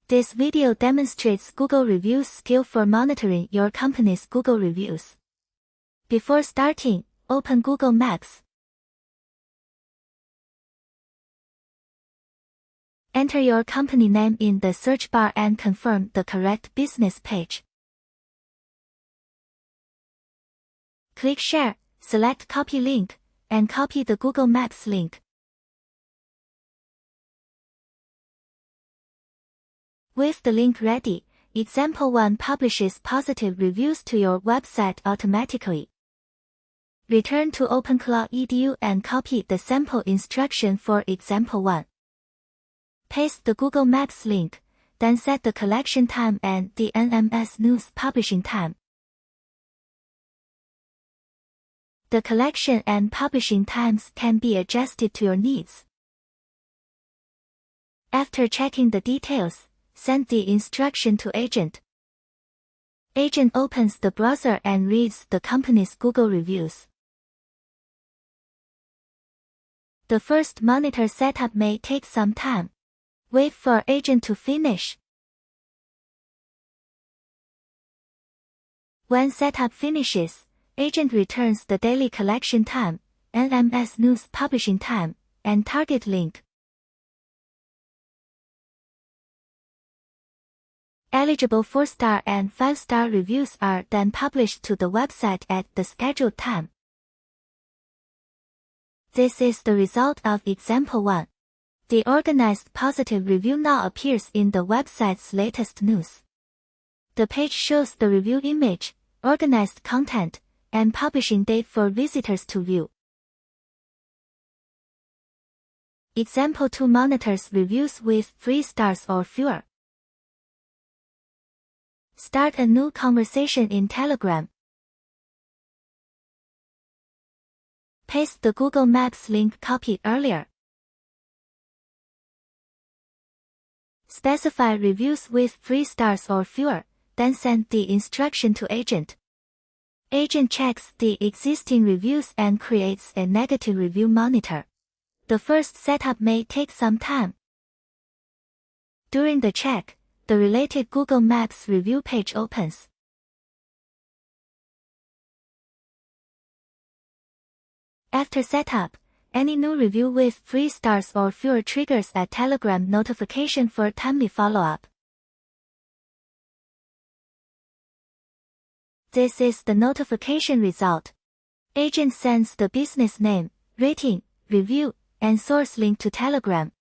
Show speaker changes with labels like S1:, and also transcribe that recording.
S1: This video demonstrates Google Reviews skill for monitoring your company's Google reviews. Before starting, open Google Maps. Enter your company name in the search bar and confirm the correct business page. Click Share, select Copy Link, and copy the Google Maps link. With the link ready, Example 1 publishes positive reviews to your website automatically. Return to OpenClaw edu and copy the sample instruction for Example 1. Paste the Google Maps link, then set the collection time and the NMS News publishing time. The collection and publishing times can be adjusted to your needs. After checking the details, send the instruction to Agent. Agent opens the browser and reads the company's Google reviews. The first monitor setup may take some time. Wait for Agent to finish. When setup finishes, Agent returns the daily collection time, NMS News publishing time, and target link. Eligible 4-star and 5-star reviews are then published to the website at the scheduled time. This is the result of Example 1. The organized positive review now appears in the website's latest news. The page shows the review image, organized content, and publishing date for visitors to view. Example 2 monitors reviews with 3 stars or fewer. Start a new conversation in Telegram. Paste the Google Maps link copied earlier. Specify reviews with 3 stars or fewer, then send the instruction to Agent. Agent checks the existing reviews and creates a negative review monitor. The first setup may take some time. During the check, the related Google Maps review page opens. After setup, any new review with 3 stars or fewer triggers a Telegram notification for timely follow-up. This is the notification result. Agent sends the business name, rating, review, and source link to Telegram.